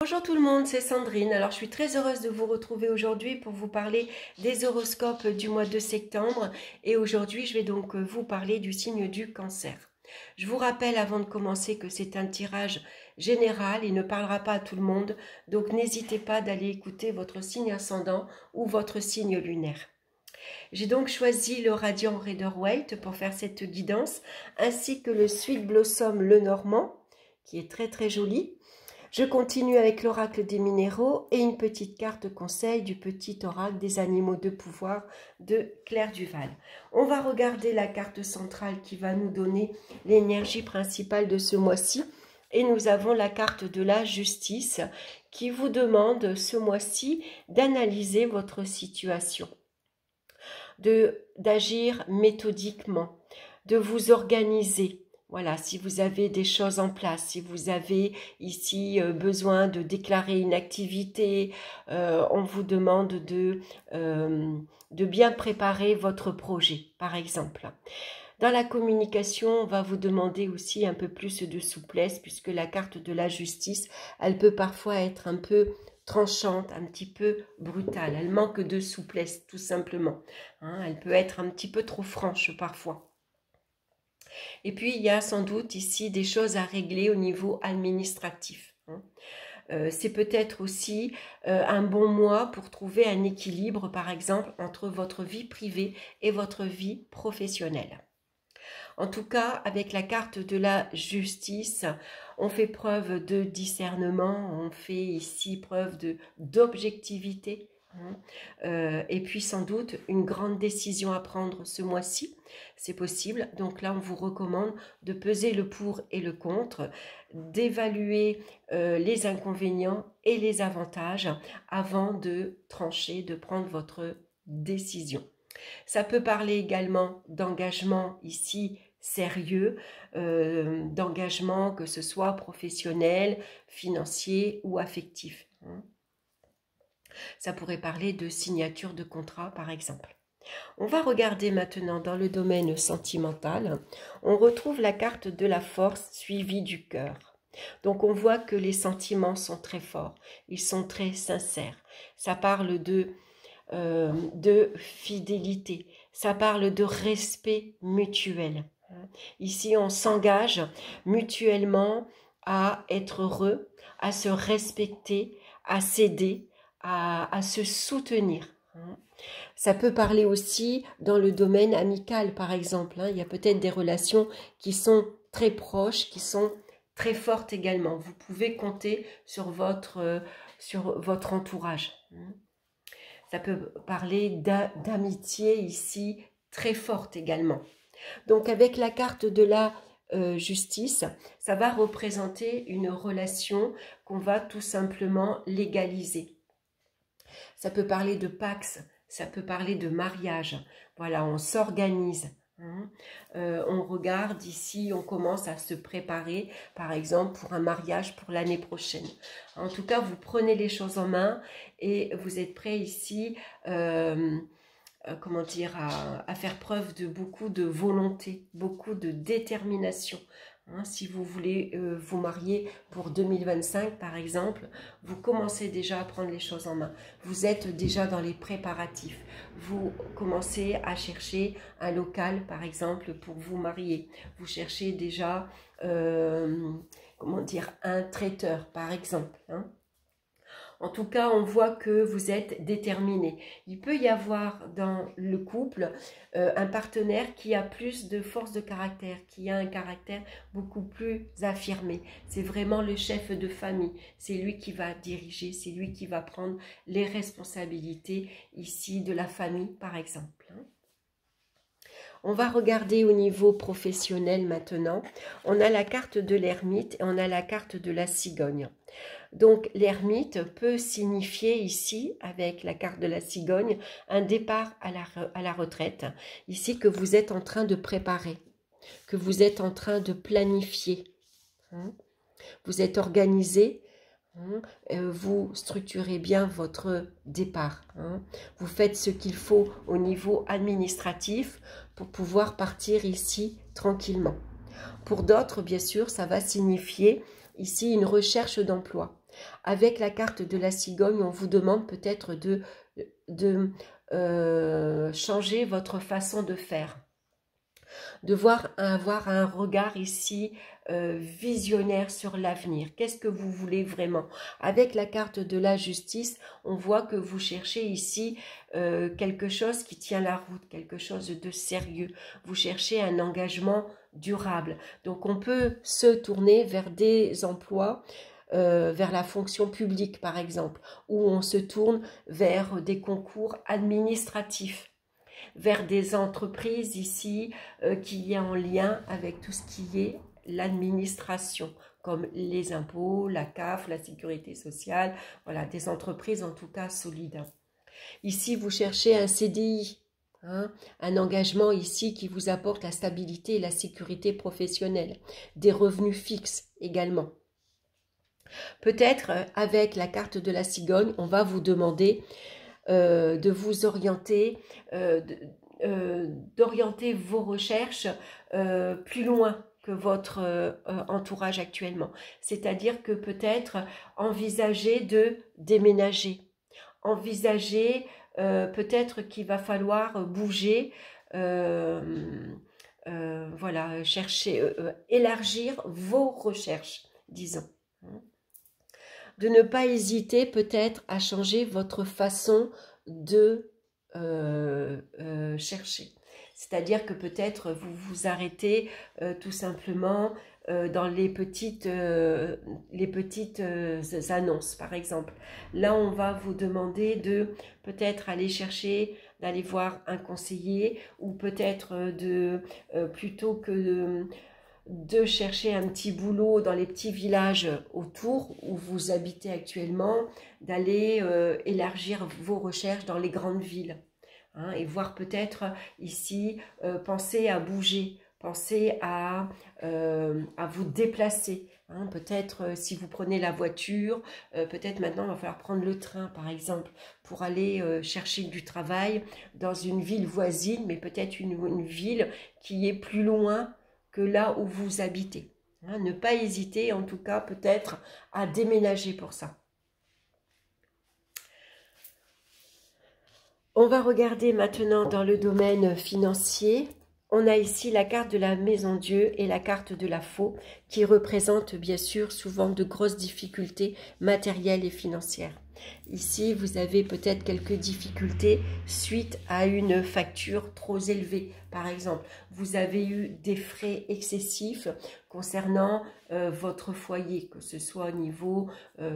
Bonjour tout le monde, c'est Sandrine. Alors je suis très heureuse de vous retrouver aujourd'hui pour vous parler des horoscopes du mois de septembre. Et aujourd'hui je vais donc vous parler du signe du Cancer. Je vous rappelle avant de commencer que c'est un tirage général, il ne parlera pas à tout le monde. Donc n'hésitez pas d'aller écouter votre signe ascendant ou votre signe lunaire. J'ai donc choisi le Radiant Rider-Waite pour faire cette guidance, ainsi que le Sweet Blossom Lenormand, qui est très très joli. Je continue avec l'oracle des minéraux et une petite carte conseil du petit oracle des animaux de pouvoir de Claire Duval. On va regarder la carte centrale qui va nous donner l'énergie principale de ce mois-ci. Et nous avons la carte de la justice qui vous demande ce mois-ci d'analyser votre situation, d'agir méthodiquement, de vous organiser. Voilà, si vous avez des choses en place, si vous avez ici besoin de déclarer une activité, on vous demande de bien préparer votre projet, par exemple. Dans la communication, on va vous demander aussi un peu plus de souplesse, puisque la carte de la justice, elle peut parfois être un peu tranchante, un petit peu brutale. Elle manque de souplesse, tout simplement. Elle peut être un petit peu trop franche parfois. Et puis, il y a sans doute ici des choses à régler au niveau administratif. C'est peut-être aussi un bon mois pour trouver un équilibre, par exemple, entre votre vie privée et votre vie professionnelle. En tout cas, avec la carte de la justice, on fait preuve de discernement, on fait ici preuve d'objectivité. Et puis sans doute une grande décision à prendre ce mois-ci, c'est possible. Donc là, on vous recommande de peser le pour et le contre, d'évaluer les inconvénients et les avantages avant de trancher, de prendre votre décision. Ça peut parler également d'engagement ici sérieux, d'engagement que ce soit professionnel, financier ou affectif. Ça pourrait parler de signature de contrat, par exemple. On va regarder maintenant dans le domaine sentimental. On retrouve la carte de la force suivie du cœur. Donc on voit que les sentiments sont très forts, ils sont très sincères. Ça parle de fidélité, ça parle de respect mutuel. Ici, on s'engage mutuellement à être heureux, à se respecter, à s'aider, à se soutenir. Ça peut parler aussi dans le domaine amical, par exemple. Il y a peut-être des relations qui sont très proches, qui sont très fortes également. Vous pouvez compter sur votre entourage. Ça peut parler d'amitié ici, très forte également. Donc avec la carte de la justice, ça va représenter une relation qu'on va tout simplement légaliser. Ça peut parler de pax, ça peut parler de mariage. Voilà, on s'organise. On regarde ici, on commence à se préparer, par exemple, pour un mariage pour l'année prochaine. En tout cas, vous prenez les choses en main et vous êtes prêt ici, comment dire, à faire preuve de beaucoup de volonté, beaucoup de détermination. Si vous voulez vous marier pour 2025, par exemple, vous commencez déjà à prendre les choses en main. Vous êtes déjà dans les préparatifs. Vous commencez à chercher un local, par exemple, pour vous marier. Vous cherchez déjà, comment dire, un traiteur, par exemple. En tout cas, on voit que vous êtes déterminé. Il peut y avoir dans le couple un partenaire qui a plus de force de caractère, qui a un caractère beaucoup plus affirmé. C'est vraiment le chef de famille. C'est lui qui va diriger, c'est lui qui va prendre les responsabilités ici de la famille, par exemple. On va regarder au niveau professionnel maintenant. On a la carte de l'ermite et on a la carte de la cigogne. Donc l'ermite peut signifier ici, avec la carte de la cigogne, un départ à la retraite. Ici que vous êtes en train de préparer, que vous êtes en train de planifier. Vous êtes organisé. Vous structurez bien votre départ. Vous faites ce qu'il faut au niveau administratif pour pouvoir partir ici tranquillement. Pour d'autres, bien sûr, ça va signifier ici une recherche d'emploi. Avec la carte de la cigogne, on vous demande peut-être de changer votre façon de faire, de avoir un regard ici visionnaire sur l'avenir. Qu'est-ce que vous voulez vraiment? Avec la carte de la justice, on voit que vous cherchez ici quelque chose qui tient la route, quelque chose de sérieux. Vous cherchez un engagement durable. Donc on peut se tourner vers des emplois, vers la fonction publique par exemple, ou on se tourne vers des concours administratifs, vers des entreprises ici qui est en lien avec tout ce qui est l'administration, comme les impôts, la CAF, la sécurité sociale, voilà, des entreprises en tout cas solides. Ici, vous cherchez un CDI, hein, un engagement ici qui vous apporte la stabilité et la sécurité professionnelle, des revenus fixes également. Peut-être avec la carte de la cigogne, on va vous demander de vous orienter, d'orienter vos recherches plus loin que votre entourage actuellement. C'est-à-dire que peut-être envisager de déménager, envisager peut-être qu'il va falloir bouger, voilà, chercher, élargir vos recherches, disons. De ne pas hésiter peut-être à changer votre façon de chercher. C'est-à-dire que peut-être vous vous arrêtez tout simplement dans les petites annonces, par exemple. Là, on va vous demander de peut-être aller chercher, d'aller voir un conseiller, ou peut-être plutôt que de chercher un petit boulot dans les petits villages autour où vous habitez actuellement, d'aller élargir vos recherches dans les grandes villes, hein, et voir peut-être ici, penser à bouger, penser à vous déplacer. Hein, peut-être si vous prenez la voiture, peut-être maintenant il va falloir prendre le train par exemple pour aller chercher du travail dans une ville voisine, mais peut-être une ville qui est plus loin que là où vous habitez. Hein, ne pas hésiter en tout cas peut-être à déménager pour ça. On va regarder maintenant dans le domaine financier. On a ici la carte de la Maison Dieu et la carte de la Faux qui représentent bien sûr souvent de grosses difficultés matérielles et financières. Ici, vous avez peut-être quelques difficultés suite à une facture trop élevée. Par exemple, vous avez eu des frais excessifs concernant votre foyer, que ce soit au niveau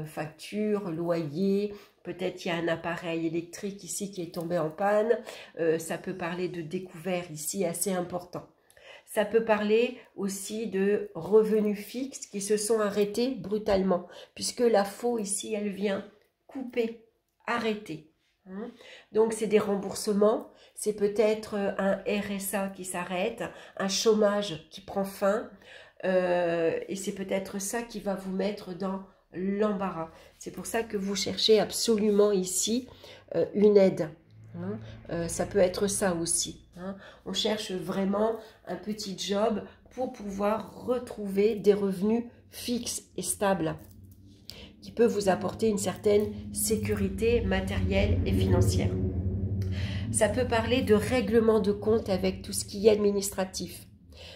facture, loyer. Peut-être il y a un appareil électrique ici qui est tombé en panne. Ça peut parler de découvert ici assez important. Ça peut parler aussi de revenus fixes qui se sont arrêtés brutalement, puisque la faux ici, elle vient couper, arrêter. Hein. Donc, c'est des remboursements, c'est peut-être un RSA qui s'arrête, un chômage qui prend fin, et c'est peut-être ça qui va vous mettre dans l'embarras. C'est pour ça que vous cherchez absolument ici une aide. Hein. Ça peut être ça aussi. Hein. On cherche vraiment un petit job pour pouvoir retrouver des revenus fixes et stables qui peut vous apporter une certaine sécurité matérielle et financière. Ça peut parler de règlement de compte avec tout ce qui est administratif.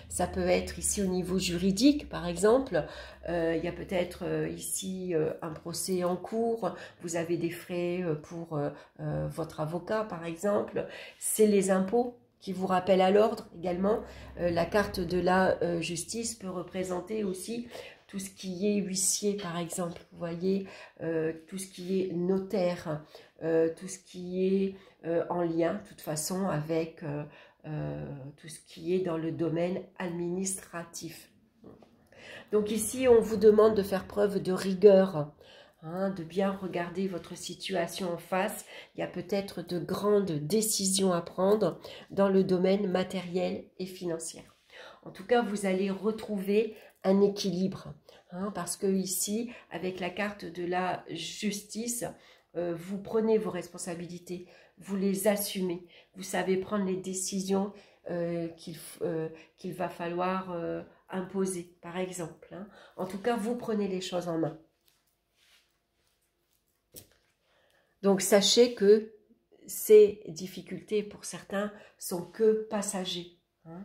Ça peut être ici au niveau juridique, par exemple. Il y a peut-être ici un procès en cours. Vous avez des frais pour votre avocat, par exemple. C'est les impôts qui vous rappellent à l'ordre également. La carte de la justice peut représenter aussi tout ce qui est huissier, par exemple. Vous voyez, tout ce qui est notaire, tout ce qui est en lien, de toute façon, avec tout ce qui est dans le domaine administratif. Donc ici, on vous demande de faire preuve de rigueur, hein, de bien regarder votre situation en face. Il y a peut-être de grandes décisions à prendre dans le domaine matériel et financier. En tout cas, vous allez retrouver un équilibre, hein, parce que ici, avec la carte de la justice, vous prenez vos responsabilités, vous les assumez, vous savez prendre les décisions qu'il va falloir imposer, par exemple. Hein. En tout cas, vous prenez les choses en main. Donc sachez que ces difficultés pour certains sont que passagers. Hein.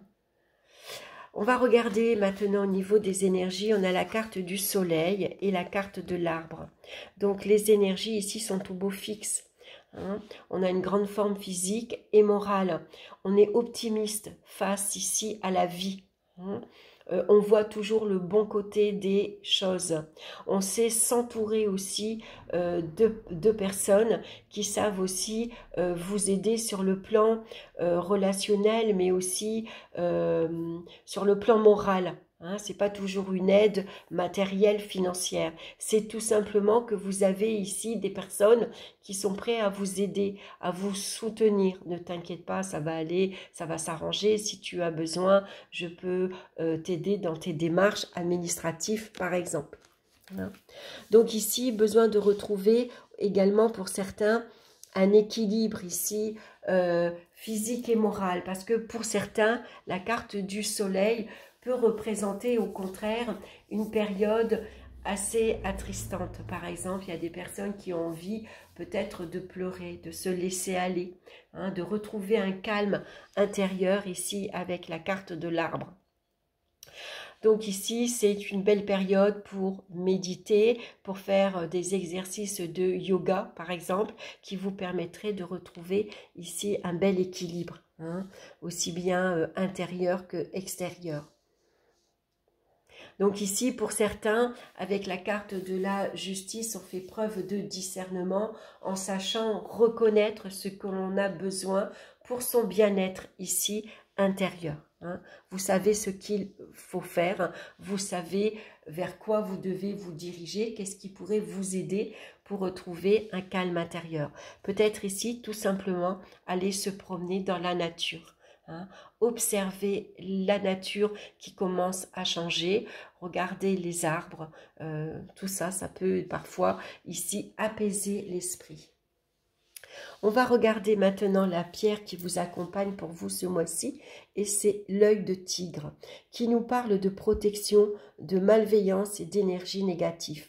On va regarder maintenant au niveau des énergies. On a la carte du soleil et la carte de l'arbre. Donc les énergies ici sont tout beau fixes. Hein. On a une grande forme physique et morale. On est optimiste face ici à la vie. Hein. On voit toujours le bon côté des choses. On sait s'entourer aussi de personnes qui savent aussi vous aider sur le plan relationnel, mais aussi sur le plan moral. Hein, c'est pas toujours une aide matérielle, financière. C'est tout simplement que vous avez ici des personnes qui sont prêtes à vous aider, à vous soutenir. Ne t'inquiète pas, ça va aller, ça va s'arranger. Si tu as besoin, je peux t'aider dans tes démarches administratives, par exemple. Hein. Donc ici, besoin de retrouver également pour certains un équilibre ici physique et moral. Parce que pour certains, la carte du soleil peut représenter au contraire une période assez attristante. Par exemple, il y a des personnes qui ont envie peut-être de pleurer, de se laisser aller, hein, de retrouver un calme intérieur ici avec la carte de l'arbre. Donc ici, c'est une belle période pour méditer, pour faire des exercices de yoga, par exemple, qui vous permettraient de retrouver ici un bel équilibre, hein, aussi bien intérieur que extérieur. Donc ici, pour certains, avec la carte de la justice, on fait preuve de discernement en sachant reconnaître ce que l'on a besoin pour son bien-être ici intérieur. Hein. Vous savez ce qu'il faut faire, vous savez vers quoi vous devez vous diriger, qu'est-ce qui pourrait vous aider pour retrouver un calme intérieur. Peut-être ici, tout simplement, aller se promener dans la nature. Hein, observer la nature qui commence à changer, regarder les arbres, tout ça, ça peut parfois ici apaiser l'esprit. On va regarder maintenant la pierre qui vous accompagne pour vous ce mois-ci et c'est l'œil de tigre qui nous parle de protection, de malveillance et d'énergie négative.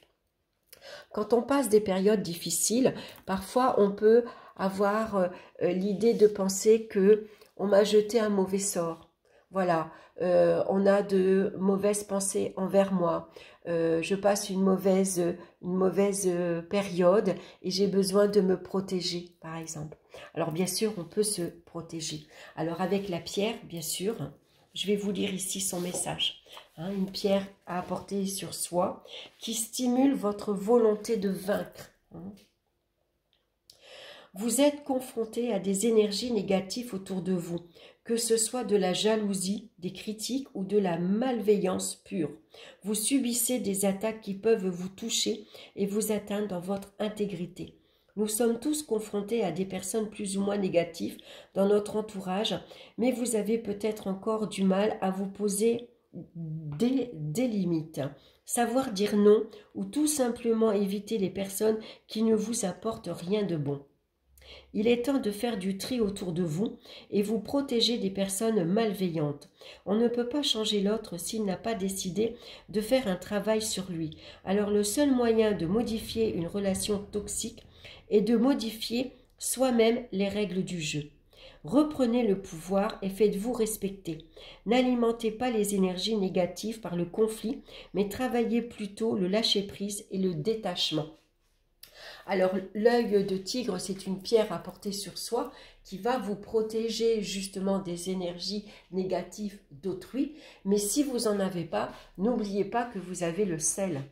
Quand on passe des périodes difficiles, parfois on peut avoir l'idée de penser que on m'a jeté un mauvais sort. Voilà, on a de mauvaises pensées envers moi. Je passe une mauvaise période et j'ai besoin de me protéger, par exemple. Alors, bien sûr, on peut se protéger. Alors, avec la pierre, bien sûr, je vais vous lire ici son message. Hein, une pierre à apporter sur soi qui stimule votre volonté de vaincre. Hein. Vous êtes confronté à des énergies négatives autour de vous, que ce soit de la jalousie, des critiques ou de la malveillance pure. Vous subissez des attaques qui peuvent vous toucher et vous atteindre dans votre intégrité. Nous sommes tous confrontés à des personnes plus ou moins négatives dans notre entourage, mais vous avez peut-être encore du mal à vous poser des limites. Savoir dire non ou tout simplement éviter les personnes qui ne vous apportent rien de bon. Il est temps de faire du tri autour de vous et vous protéger des personnes malveillantes. On ne peut pas changer l'autre s'il n'a pas décidé de faire un travail sur lui. Alors le seul moyen de modifier une relation toxique est de modifier soi-même les règles du jeu. Reprenez le pouvoir et faites-vous respecter. N'alimentez pas les énergies négatives par le conflit, mais travaillez plutôt le lâcher-prise et le détachement. Alors, l'œil de tigre, c'est une pierre à porter sur soi qui va vous protéger justement des énergies négatives d'autrui. Mais si vous n'en avez pas, n'oubliez pas que vous avez le sel.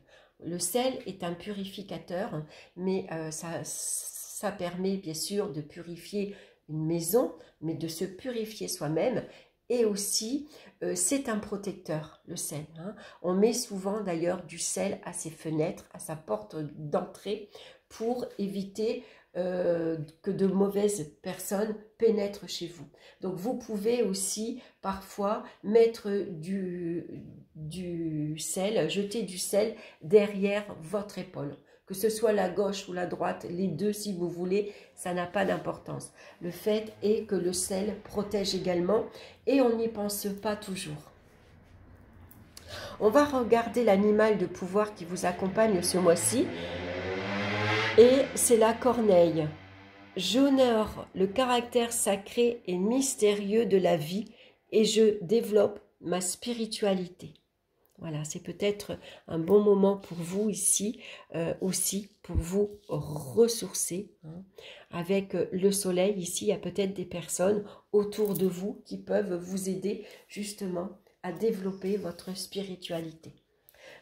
Le sel est un purificateur, mais ça permet bien sûr de purifier une maison, mais de se purifier soi-même. Et aussi, c'est un protecteur, le sel. Hein. On met souvent d'ailleurs du sel à ses fenêtres, à sa porte d'entrée, pour éviter que de mauvaises personnes pénètrent chez vous. Donc vous pouvez aussi parfois mettre du sel, jeter du sel derrière votre épaule. Que ce soit la gauche ou la droite, les deux si vous voulez, ça n'a pas d'importance. Le fait est que le sel protège également et on n'y pense pas toujours. On va regarder l'animal de pouvoir qui vous accompagne ce mois-ci. Et c'est la corneille. J'honore le caractère sacré et mystérieux de la vie et je développe ma spiritualité. Voilà, c'est peut-être un bon moment pour vous ici aussi, pour vous ressourcer. Hein. Avec le soleil, ici, il y a peut-être des personnes autour de vous qui peuvent vous aider justement à développer votre spiritualité.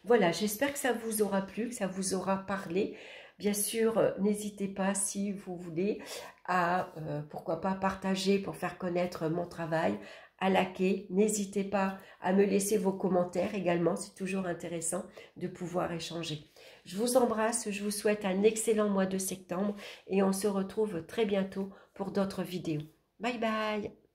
Voilà, j'espère que ça vous aura plu, que ça vous aura parlé. Bien sûr, n'hésitez pas si vous voulez à, pourquoi pas, partager pour faire connaître mon travail, à liker. N'hésitez pas à me laisser vos commentaires également, c'est toujours intéressant de pouvoir échanger. Je vous embrasse, je vous souhaite un excellent mois de septembre et on se retrouve très bientôt pour d'autres vidéos. Bye bye!